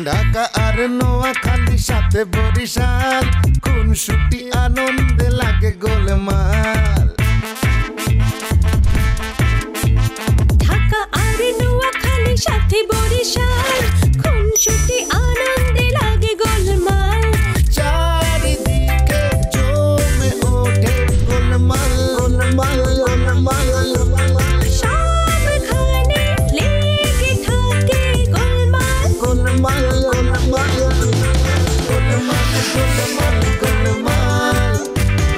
ঢাকা আর নোয়াখালী সাথে বরিশাল, খুনসুটি আনন্দে লাগে গোলমাল। ঢাকা আর নোয়াখালী সাথে বরিশাল, খুনসুটি আনন্দে লাগে গোলমাল। চারিদিকে জমে ওঠে গোলমাল গোলমাল গোলমাল গোলমাল। সবখানে লেগে থাকে গোলমাল গোলমাল গোলমাল গোলমাল গোলমাল গোলমাল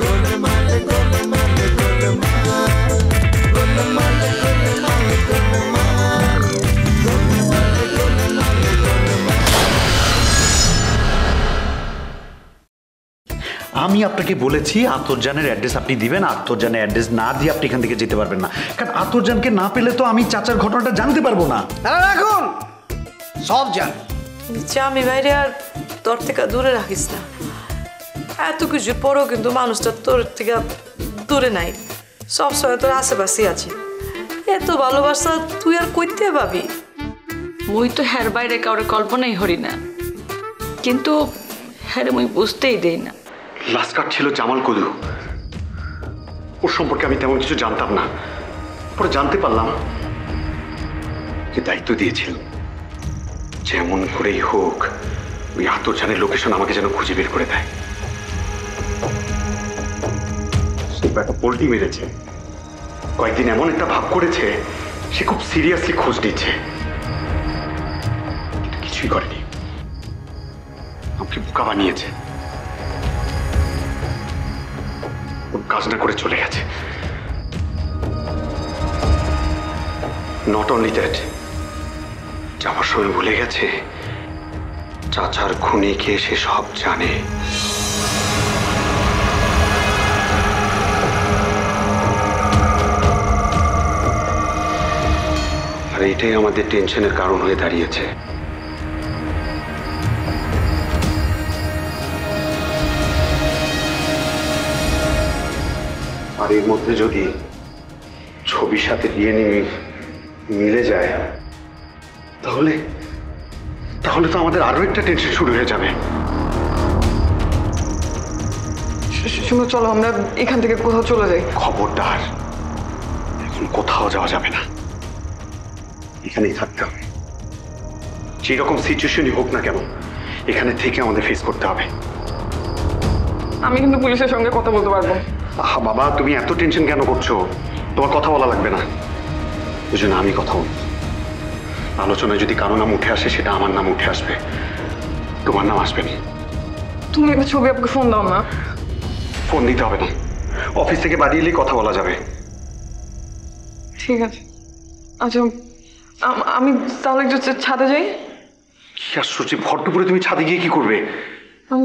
গোলমাল গোলমাল গোলমাল গোলমাল গোলমাল গোলমাল গোলমাল গোলমাল। আমি আপনাকে বলেছি আতরজানের অ্যাড্রেস আপনি দিবেন, আতরজানের অ্যাড্রেস না দিয়ে আপনি এখান থেকে যেতে পারবেন না, কারণ আতরজানকে না পেলে তো আমি চাচার ঘটনাটা জানতে পারবো না। রাখুন সব জান আমি বাইরে আর তোর থেকে দূরে রাখিস না। এত কিছুর পরেও কিন্তু মানুষটা তোর থেকে দূরে নাই, সবসময় তোর আশেপাশে আছে। এত ভালোবাসা তুই আর কইতে পাবি? মুই তো হ্যার বাইরে কাউরে কল্পনাই হরি না, কিন্তু হ্যারে মুই বুঝতেই দেই না। লাস্ট কার্ড ছিল জামাল কদু, ওর সম্পর্কে আমি তেমন কিছু জানতাম না। পরে জানতে পারলাম যে দায়িত্ব দিয়েছিল যেমন করেই হোক ওই আতরজানের লোকেশন আমাকে যেন খুঁজে বের করে দেয়। সে একটা পোল্টি মেরেছে, কয়েকদিন এমন একটা ভাব করেছে সে খুব সিরিয়াসলি খোঁজ নিচ্ছে, কিন্তু কিছুই করেনি, আমাকে বোকা বানিয়েছে। কাজ না করে চলে গেছে। নট অনলি দ্যাট, যাওয়ার সময় ভুলে গেছে চাচার খুনিকে সে সব জানে। আর এইটাই আমাদের টেনশনের কারণ হয়ে দাঁড়িয়েছে। আর এর মধ্যে যদি ছবির সাথে ডিএনএ মিলে যায় তাহলে তাহলে তো আমাদের আরো একটা টেনশন শুরু হয়ে যাবে। শুনো, চলো আমরা এখান থেকে কোথাও চলে যাই। খবরদার, এখন কোথাও যাওয়া যাবে না, এখানেই থাকতে হবে। যেরকম সিচুয়েশনই হোক না কেন এখানে থেকে আমাদের ফেস করতে হবে। আমি কিন্তু পুলিশের সঙ্গে কথা বলতে পারবো। আহা বাবা, তুমি এত টেনশন কেন করছো? তোমার কথা বলা লাগবে না, ওই জন্য আমি কথা বলবো। আলোচনায় যদি কারো নাম উঠে আসে সেটা আমার নাম উঠে আসবে, তোমার নাম আসবে না। তুমি একটা ছবি আপনাকে ফোন দাও না। ফোন দিতে হবে না, অফিস থেকে বাড়ি এলেই কথা বলা যাবে। ঠিক আছে, আচ্ছা আমি তাহলে একটু ছাদে যাই। কি আশ্চর্য, ভর দুপুরে তুমি ছাদে গিয়ে কি করবে? আমি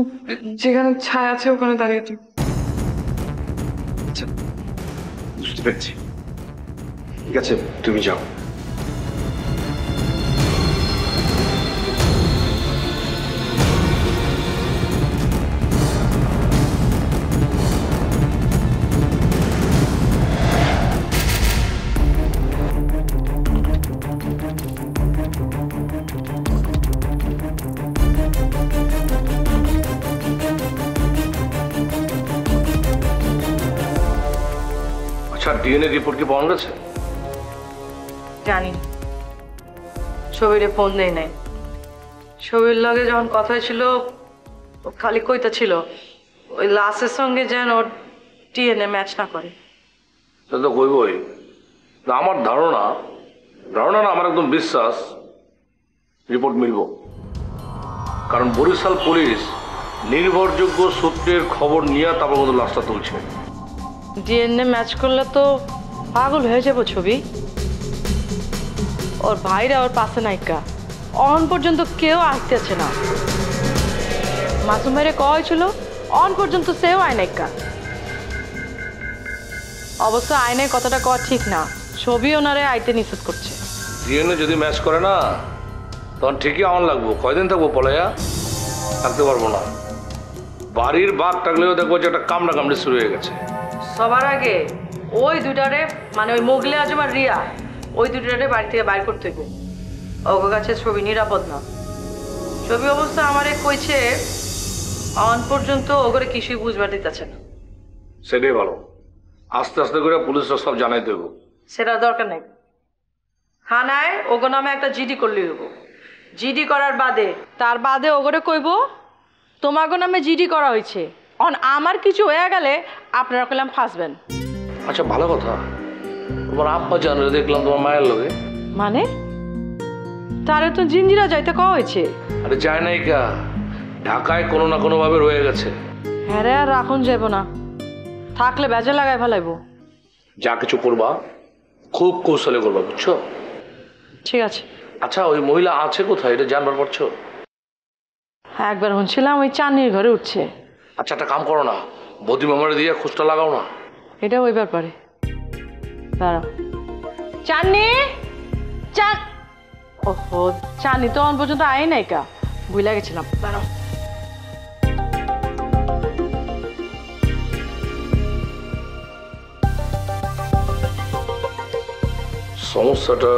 যেখানে ছায়া আছে ওখানে দাঁড়িয়ে থাকি। বুঝতে পেরেছি, ঠিক আছে তুমি যাও। ডিএনএ রিপোর্ট কি পাওয়া গেছে? জানি ছবিরে ফোন দেয় নাই। ছবির লগে যখন কথা ছিল খালি কইতা ছিল ওই লাশের সঙ্গে যেন ওর ডিএনএ ম্যাচ না করে। সে তো কইবই। আমার ধারণা না, আমার একদম বিশ্বাস রিপোর্ট মিলব, কারণ বরিশাল পুলিশ নির্ভরযোগ্য সূত্রের খবর নিয়ে তারপর মতো লাশটা তুলছে। ডিএনএ ম্যাচ করলে তো পাগল হয়ে যাবো ছবি। ওর ভাইরা ওর পাশে নাইকা, অন পর্যন্ত কেউ আসতেছে না। মাসুম ভাইরে কয় ছিল অন পর্যন্ত সেও আয় নাইকা। অবশ্য আইনের কথাটা কওয়া ঠিক না, ছবি ওনারে আইতে নিষেধ করছে। ডিএনএ যদি ম্যাচ করে না তখন ঠিকই অন লাগবো। কয়দিন থাকবো পলাইয়া? থাকতে পারবো না। বাড়ির বাঘ টাকলেও দেখবো যে একটা কামড়া কামড়ি শুরু হয়ে গেছে। সবার আগে ওই দুটারে, মানে ওই মোগলে আজম আর রিয়া, ওই দুটারে বাড়ি থেকে বাইর করতে হবে। ওর কাছে ছবি নিরাপদ না। ছবি অবস্থা আমারে কইছে অন পর্যন্ত ওগরে কিছুই বুঝবার দিতেছে না। সেটাই ভালো, আস্তে আস্তে করে পুলিশরা সব জানাই দেবো। সেটা দরকার নেই, থানায় ওগো নামে একটা জিডি করলে হইব। জিডি করার বাদে তার বাদে ওগরে কইব তোমাগো নামে জিডি করা হয়েছে, অন আমার কিছু হয়ে গেলে আপনারা কইলাম ফাঁসবেন। আচ্ছা ভালো কথা, তোমার আব্বা জানলে দেখলাম তোমার মায়ের লগে। মানে তারে তো জিঞ্জিরা যাইতে কওয়া হয়েছে। আরে যায় নাই কা, ঢাকায় কোনো না কোনো ভাবে রয়ে গেছে। হ্যাঁ রে, আর রাখুন যাইব না, থাকলে বেজে লাগাই ফেলাইব। যা কিছু করবা খুব কৌশলে করবা, বুঝছো? ঠিক আছে। আচ্ছা ওই মহিলা আছে কোথায় এটা জানবার পারছো? হ্যাঁ, একবার শুনছিলাম ওই চাঁদনির ঘরে উঠছে। আচ্ছা একটা কাম করো না, বৌদি মামারে দিয়ে খোঁজটা লাগাও না। এটা ওই ব্যাপারে দাঁড়াও। চাঁদনি, চাঁদ, ওহো চাঁদনি তো অন পর্যন্ত আয় নাই কা, ভুলে গেছিলাম। দাঁড়াও। সমস্যাটা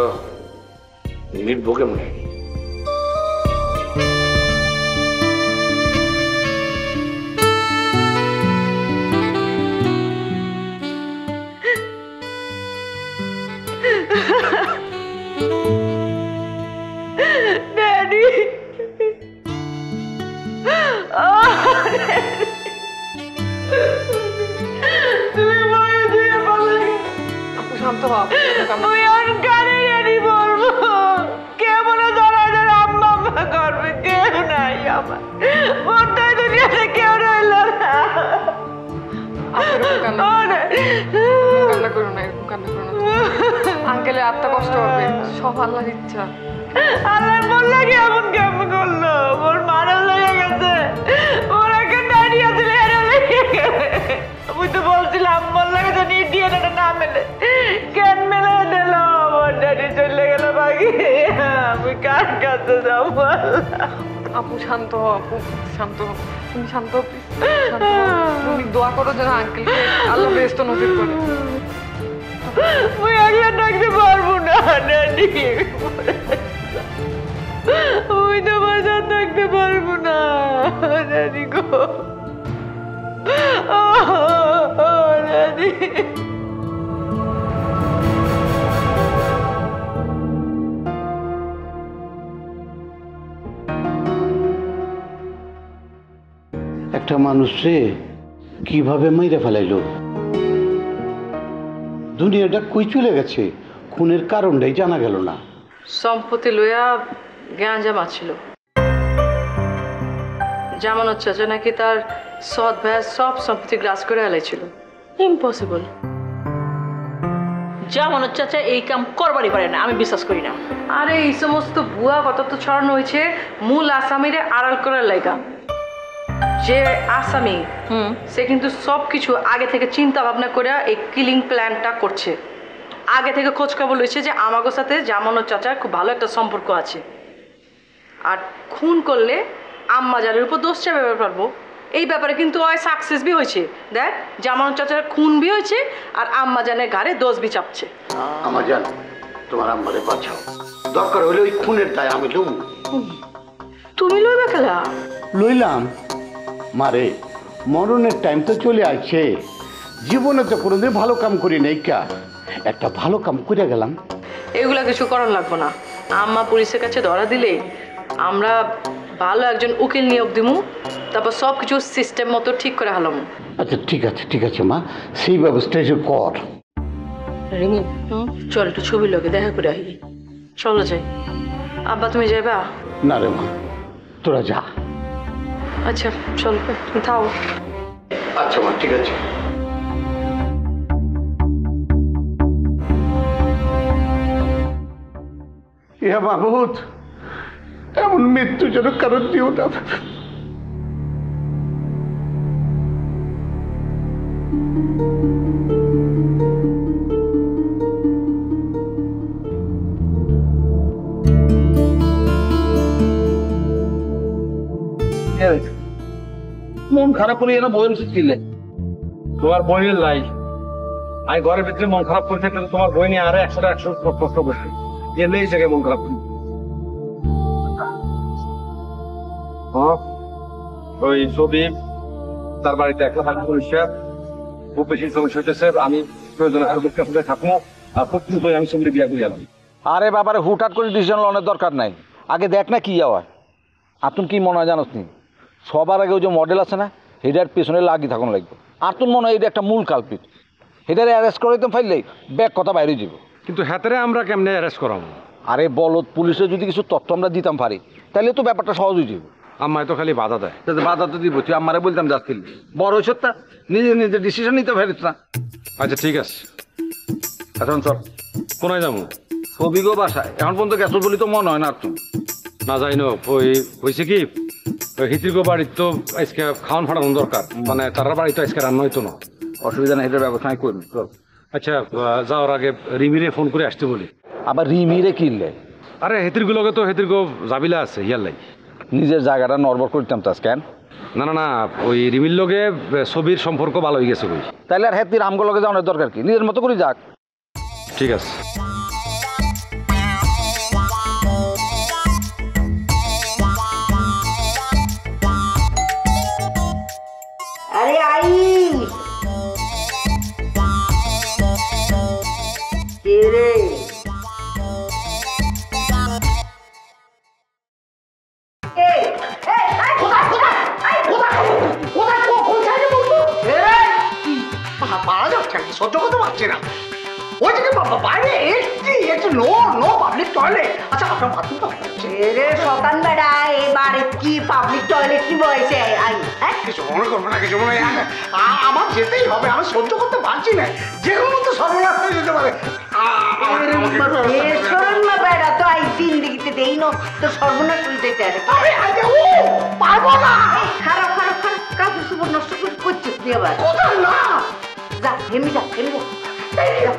মিটবো কেমনি? ড্যাডি, তুমি মরে দিয়ে পারলে। আপু শান্ত হও। তুই আর কানে ড্যাডি বলবো, কে মনে ধরায় ধরে আম্মা আম্মা করবে? কেউ নাই আমার বোধহয় দুনিয়াতে, কেউ রইল না। কান্না করো না, এরকম কান্না করো না। আঙ্কেলের আত্মা কষ্ট হবে, সব আল্লাহর ইচ্ছা। আল্লাহ বললে কি এমন কেমন করলো? ওর মারার লেগে গেছে, ওর একটা দাঁড়িয়ে দিলে লেগে গেছে। আমি তো বলছিলাম বললে গেছে ডিএনএটা না মেলে, কেন মেলে দিল? আমার ড্যাডি চলে গেল বাকি, আমি কার কাছে যাবো? আপু শান্ত হও, আপু শান্ত হও, তুমি শান্ত হও প্লিজ, শান্ত হও। তুমি দোয়া করো যেন আঙ্কেলকে আল্লাহ বেহেশত নসিব করে। আমি একলা থাকতে পারবো না ড্যাডি, আমি তোমার সাথে থাকতে পারবো না ড্যাডি গো। ড্যাডি একটা মানুষে কিভাবে মাইরে ফেলাইলো? দুনিয়াটা কই চলে গেছে, খুনের কারণটাই জানা গেল না। সম্পত্তি লইয়া জ্ঞান ছিল, জামানত চাচা নাকি তার সৎ ভাইয়ের সব সম্পত্তি গ্রাস করে এলাইছিল। ইম্পসিবল। জামানত চাচা এই কাম করবারই পারে না, আমি বিশ্বাস করি না। আরে এই সমস্ত ভুয়া কথা তো ছড়ানো হয়েছে মূল আসামিরে আড়াল করার লাইগা। যে আসামি সে কিন্তু সবকিছু আগে থেকে চিন্তা ভাবনা করে এই কিলিং প্ল্যানটা করছে। আগে থেকে খোঁজ খবর লইছে যে আমাগো সাথে জামানত চাচার খুব ভালো একটা সম্পর্ক আছে, আর খুন করলে আম্মাজানের উপর দোষ চাপাতে পারবো। এই ব্যাপারে কিন্তু হয় সাকসেস বি হয়েছে। দেখ, জামানত চাচার খুন বি হয়েছে আর আম্মাজানের ঘাড়ে দোষ বি চাপছে। আমার জান, তোমার আম্মারে বাঁচাও, দরকার হলে ওই খুনের দায় আমি লইব। তুমি লইবে খেলা? লইলাম মারে, মরণের টাইম তো চলে আসছে, জীবনে তো কোনোদিন ভালো কাম করি নাই, কা একটা ভালো কাম করে গেলাম। এগুলা কিছু করার লাগবো না, আম্মা পুলিশের কাছে ধরা দিলে আমরা ভালো একজন উকিল নিয়োগ দিমু, তারপর সব কিছু সিস্টেম মতো ঠিক করে হালাম। আচ্ছা ঠিক আছে মা, সেই ব্যবস্থা এসে কর। রিমি, চল একটু ছবির লোকে দেখা করে আসি। চলো যাই। আব্বা তুমি যাইবা? না রে মা, তোরা যা। আচ্ছা চল, তুমি থাও। আচ্ছা মা, ঠিক আছে। ইয়া মাহমুদ, এমন মৃত্যু যেন কারণ দিও না। মন খারাপ করে এরা বইয়ের উচিত ছিলে তোমার বইয়ের লাই। আমি ঘরের ভিতরে মন খারাপ করে থাকলে তোমার বই নিয়ে আরো 100 প্রশ্ন করছি, যে এই জায়গায় মন খারাপ করি। ওই ছবি তার বাড়িতে একলা থাকতে পরিষ্কার খুব বেশি সমস্যা হইতেছে আমি প্রয়োজনে আরো লোকের সাথে থাকবো আর খুব দ্রুত আমি ছবির বিয়া করে আনবো। আরে বাবারে হুটহাট করে ডিসিশন লনের দরকার নাই, আগে দেখ না কি হয়। আতুন কি মনে হয় জানোস নি, সবার আগে ওই যে মডেল আছে না এটার পেছনে লাগিয়ে থাকুন লাগবে। আতুন মনে হয় এটা একটা মূল কালপিট, এটারে অ্যারেস্ট করে দিতাম ফাইললেই ব্যাগ কথা বাইরে যাব। কিন্তু হাতেরে আমরা কেমনে অ্যারেস্ট করাবো? আরে বলত পুলিশে যদি কিছু তথ্য আমরা দিতাম পারি তাহলে তো ব্যাপারটা সহজ হয়ে যাবে। আম্মায় তো খালি বাধা দেয়। বাধা তো দিব, তুই আমারে বলতাম যাস খেলি বড় হয়েছ তা নিজে নিজে ডিসিশন নিতে পারিস না। আচ্ছা ঠিক আছে, এখন চল কোনায় যাবো? ছবি গো বাসায় এখন পর্যন্ত গেছো বলি তো মনে হয় না। আর তুমি না যাই না, ওই হয়েছে কি ওই হিতিরগো বাড়ির তো আজকে খাওয়ান ফাটানো দরকার, মানে তার বাড়ি তো আজকে রান্না হইতো না। অসুবিধা নেই, এটার ব্যবস্থা আমি করবি। চল। আচ্ছা যাওয়ার আগে রিমিরে ফোন করে আসতে বলি। আবার রিমিরে কিনলে? আরে হেতিরগুলোকে তো হেতিরগো জাবিলা আছে ইয়ার লাই নিজের জায়গাটা নড়বড় করতাম তাস কেন? না না না, ওই রিমির লগে ছবির সম্পর্ক ভালো হয়ে গেছে কই। তাইলে আর হেতির আমগো লগে যাওয়ার দরকার কি, নিজের মতো করে যাক। ঠিক আছে। আরে আই কে রে? পারা যাচ্ছে না, সহ্য করতে পারছি না। ওই যে বাইরে একটু নো পাবলিক টয়লেট। আচ্ছা আপনার বাথরুমটা রে শতান বেড়া, এবারে কি পাবলিক টয়লেট কি বয়সে আই? কিছু মনে করবো না, কিছু মনে আমার যেতেই হবে, আমি সহ্য করতে পারছি না, যে কোনো তো সর্বনাশ হয়ে যেতে পারে। বেড়া তো আই জিন্দিগিতে দেই না তো সর্বনাশ হয়ে যেতে পারবো না। খারাপ খারাপ খারাপ কাপড় চোপড় নষ্ট করে করছিস তুই আবার। কোথাও না, যা হেমি যা হেমি যা।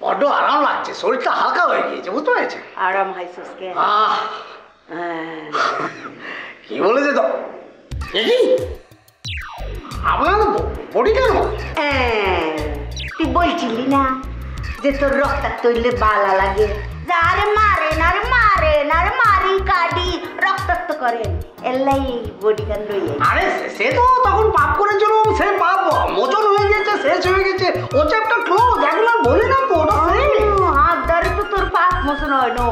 বড্ড আরাম লাগছে, শরীরটা হালকা হয়ে গিয়েছে, বুঝতে পেরেছে? আরাম হাইছিস কে? কি বলেছে তো আপনার বডি কেন? তুই বলছিলি না যে তোর রক্তাক্ত হইলে বালা লাগে, যারে মারে না রে মারে না রে মারি কাটি রক্তাক্ত করেন এলাই বডি গান লইয়ে। আরে সে তো তখন পাপ করেছিল, সে পাপ মোচন হয়ে গেছে, শেষ হয়ে গেছে, ও চ্যাপ্টার ক্লোজ। এগুলো বলি না তো, ওটা হাত ধরে তো তোর পাপ মোচন হয় না।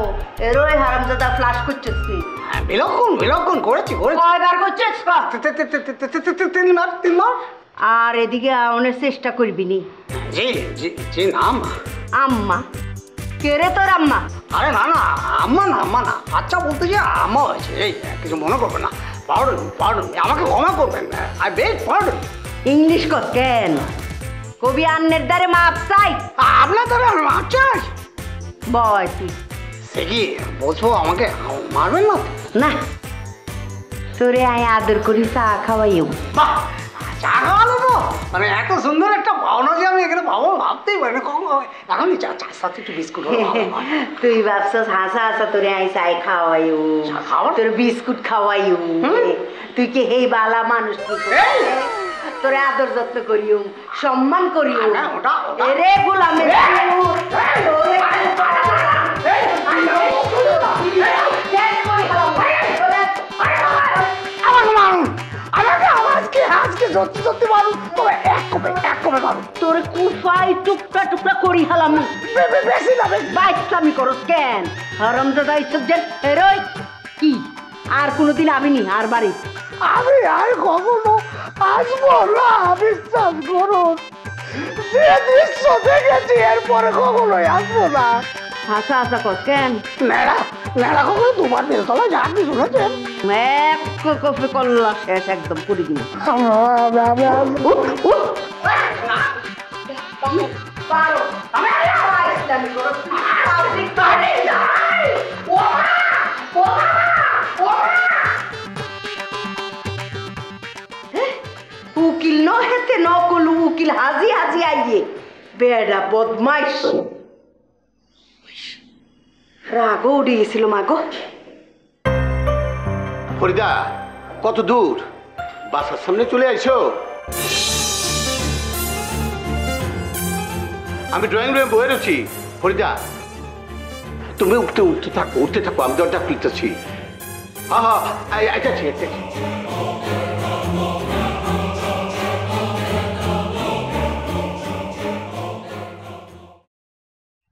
এরই হারামজাদা ফ্লাশ করছিস তুই। বিলক্ষণ বিলক্ষণ করেছি করেছি। কয়বার করছিস? 3 বার। আর এদিকে আওনের চেষ্টা করবি নি। জি জি জি না আম্মা। আম্মা? কে রে তোর আম্মা? আরে না না আম্মা না, আম্মা না, আচ্ছা বলতে যে আম্মা হয়েছে। এই কিছু মনে করবেন না, পার্ডন পার্ডন, আমাকে ক্ষমা করবেন না, আই বেগ পার্ডন। ইংলিশ কর কেন? কবি আন্নের দ্বারে মাপ চাই। আপনার দ্বারে মাপ চাই? বয় তুই সে কি বলছো, আমাকে মারবেন না? না, তোরে আয় আদর করি চা খাওয়াইও। বাহ, চা খাওয়ালো তো, মানে এত সুন্দর একটা পাওনা যে আমি এখানে পাবো ভাবতেই পারি না। কখন এখনই চার সাথে একটু বিস্কুট। তুই ভাবছস হাসা হাসা তোরে আই চাই খাওয়াইও, তোর বিস্কুট খাওয়াইও। তুই কি হেই বালা মানুষ? তোরে আদর যত্ন করিও, সম্মান করিও। এরে গোলামে সত্যি সত্যি মানুষ এক কমে মানুষ তোরে কুফাই টুকরা টুকরা করি হালাম। বেশি না, বাইসলামি করস কেন? হারামজাদা ইজ্জত দেন। এরই কি আর কোনোদিন আবিনি আর বাড়ি? আমি আর কখনো আসবো না, বিশ্বাস করুন। যে দৃশ্য দেখেছি এরপরে কখনোই আসবো না। হাসা হাসা কর কেন? নেড়া নেড়া কখনো তোমার বেলতলা যাননি শুনেছেন? এক কফি কল্লা শেষ একদম করে দিন। হেতে নকলু উকিল হাজি হাজি আইয়ে বেড়া বদমাইশ রাগও উঠে গেছিল মাগো। ফরিদা কত দূর? বাসার সামনে চলে আইছো? আমি ড্রয়িং রুমে বয়ে রয়েছি। ফরিদা তুমি উঠতে থাকো, আমি দরজা খুলতেছি। হ্যাঁ আইতাছি।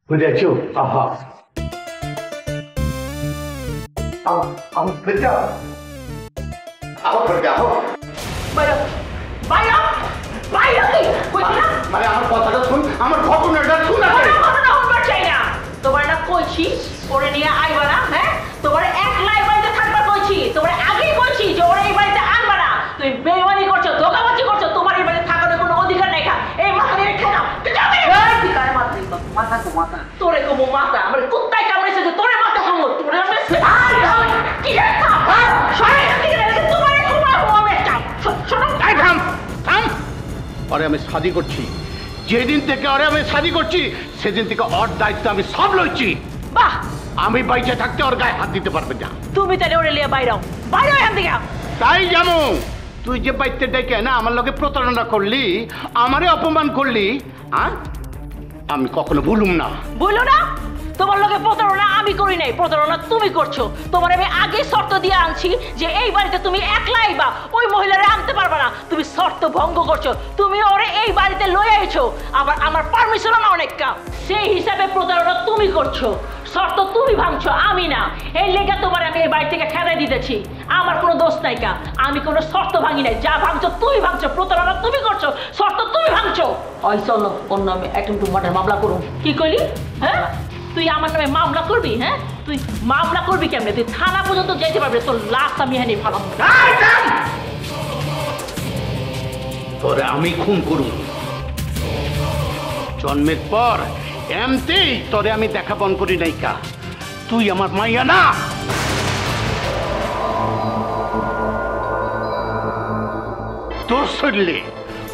বুঝেছো? আহা ফরিদা আহো, ফরিদা আহো। মানে আমার কথাটা শুন, আমার ঘটনাটা শুন। তোমার না কইছি ওরে নিয়ে আইবা না, হ্যাঁ? তোমার একলাই বাড়িতে থাকবা কইছি, তোমার আগেই কইছি যে ওরে এই বাড়িতে আনবা না। তুমি বেইমানি করছো, ধোঁকাবাজি করছো, তোমার এই বাড়িতে থাকার কোনো অধিকার নাই। এই মাথা নিয়ে রেখে দাও। কি কার মাথা তো মাথা তোরে কমু মাথা আমার কুত্তায় কামড়েছে যে তোরে মাথা কমু তোরে আমি কি রাখা সরে গেছে তোমারে কমাবো আমি শোনো থাম। আরে আমি শাদি করছি, যেদিন থেকে আমি শাদি করছি সেদিন থেকে ওর দায়িত্ব আমি সব লইছি। বাহ, আমি বাইরে থাকতে ওর গায়ে হাত দিতে পারবে না। তুমি তাহলে ওরে লিয়ে বাইরাও এখান থেকে। তাই জানো তুই যে বাইতে ডেকে না আমার লগে প্রতারণা করলি, আমারে অপমান করলি, আমি কখনো ভুলুম না। বলো না তোমার লগে প্রতারণা আমি করি নাই, প্রতারণা তুমি করছো। তোমার আমি আগে শর্ত দিয়ে আনছি যে এই বাড়িতে তুমি একলাই বা ওই মহিলারে আনতে পারবে না। তুমি শর্ত ভঙ্গ করছো, তুমি ওরে এই বাড়িতে লয়ে আইছো, আবার আমার পারমিশনও না অনেক কাম। সেই হিসাবে প্রতারণা তুমি করছো, শর্ত তুমি ভাঙছো, আমি না। এই লেগে তোমার আমি এই বাড়ি থেকে খেদাই দিতেছি। আমার কোনো দোষ নাই কা, আমি কোনো শর্ত ভাঙি নাই। যা ভাঙছো তুমি ভাঙছো, প্রতারণা তুমি করছো, শর্ত তুমি ভাঙছো। ওই চলো ওর নামে একটা মার্ডার মামলা করুন। কি কইলি? হ্যাঁ তুই আমার নামে মামলা করবি? হ্যাঁ তুই মামলা করবি কেমনে? তুই থানা পর্যন্ত যেতে পারবি, তোর লাশ আমি হানি ফেলাম। তোরে আমি খুন করুন, জন্মের পর এমতেই তোরে আমি দেখা বন করি নাই কা। তুই আমার মাইয়া না।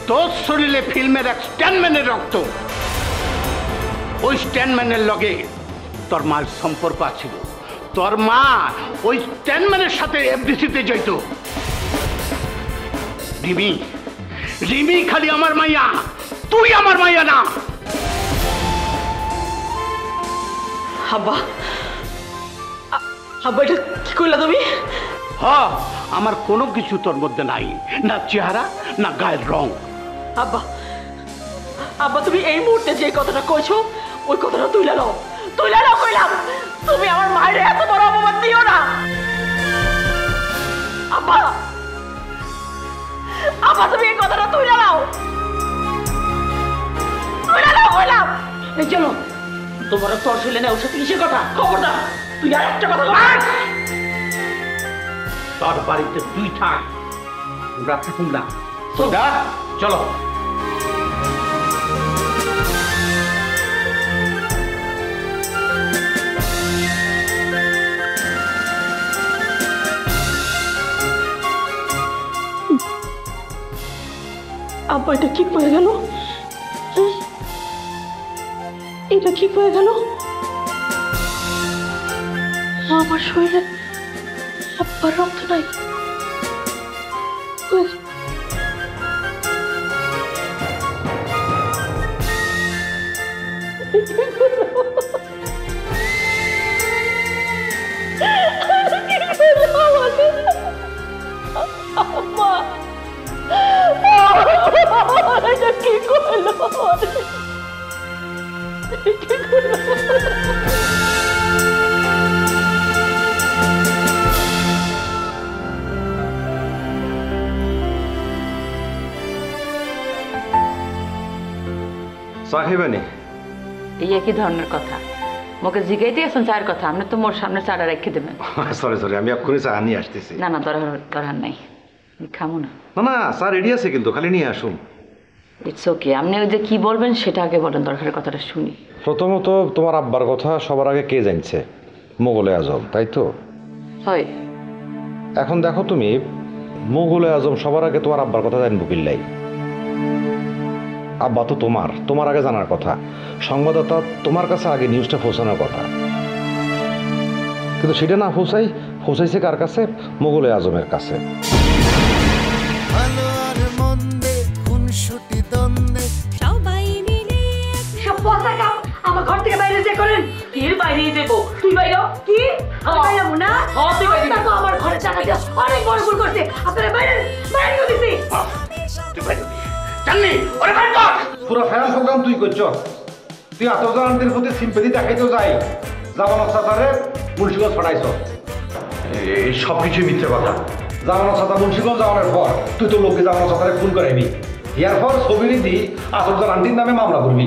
তোর শরীরে ফিল্মের এক স্ট্যান্ডম্যানের রক্ত। ওই স্ট্যান্ডম্যানের লগে তোর মার সম্পর্ক আছিল। তোর মা ওই স্ট্যান্ডম্যানের সাথে এফডিসিতে যেত। রিমি খালি আমার মাইয়া, তুই আমার মাইয়া না। আব্বা এটা কি করলা তুমি? আমার কোনো কিছু তোর মধ্যে নাই, না চেহারা না গায়ের রং। আব্বা তুমি এই মুহূর্তে যে কথাটা কইছো ওই কথাটা তুইলা নাও কইলাম। তুমি আমার মায়ের এত বড় অপমান দিও না আব্বা। তুমি এই কথাটা তুইলা নাও কইলাম। এই চলো তোমার তোর ছেলে না ওর সাথে কিসের কথা? খবরদার তুই আর একটা কথা বল। তোর বাড়িতে তুই থাক, আমরা থাকুন না। চলো। আব্বা এটা কি হয়ে গেল? এটা কি হয়ে গেল? আমার শরীরে আব্বার রক্ত নাই। কি করলো? চা খাইবানি? এই একই ধরনের কথা মোকে জিগাইতে গেছেন চায়ের কথা, আপনি তো মোর সামনে চাটা রেখে দেবেন। সরি আমি এক্ষুনি চা নিয়ে আসতেছি। না দরকার নাই, খামো না। না চা রেডি আছে কিন্তু, খালি নিয়ে আসুন। ইটস ওকে, আপনি ওই যে কি বলবেন সেটা আগে বলেন, দরকারের কথাটা শুনি। প্রথমত তোমার আব্বার কথা সবার আগে কে জানছে? মোগলে আজম, তাই তো? হয়। এখন দেখো তুমি, মোগলে আজম সবার আগে তোমার আব্বার কথা জানবো কিল্লাই? আব্বা তো তোমার আগে জানার কথা, সংবাদদাতা তোমার কাছে আগে নিউজটা পৌঁছানোর কথা, কিন্তু সেটা না পৌঁছাইছে কার কাছে? মোগলে আজমের কাছে। ভালো আর মন্দে খুনসুটি দ্বন্দ্বে সবাই মিলে সব পচা কাম আমার ঘর থেকে বাইরে যে করেন। কি বাইরে যাবো? তুই বাইরে কি? আমি বাইরে না। হ্যাঁ তুই বাইরে। তো আমার ঘরে টাকা দিয়া অনেক বড় ভুল করছে। আপনারা বাইরে করে দিছি। তুই বাইরে জাননি ওরে বাইরে কর। পুরো ফ্যান প্রোগ্রাম তুই করছ। তুই আতজানদের প্রতি সিম্পেথি দেখাইতেও যাই, জামানত সাতারে মুন্সিগঞ্জ ছড়াইছ। এই সব কিছুই মিথ্যে কথা। জামানত সাতা মুন্সিগঞ্জ যাওয়ার পর তুই তো লোককে জামানত সাতারে খুন করাইবি, এরপর ছবি দি আতজান আন্টির নামে মামলা করবি।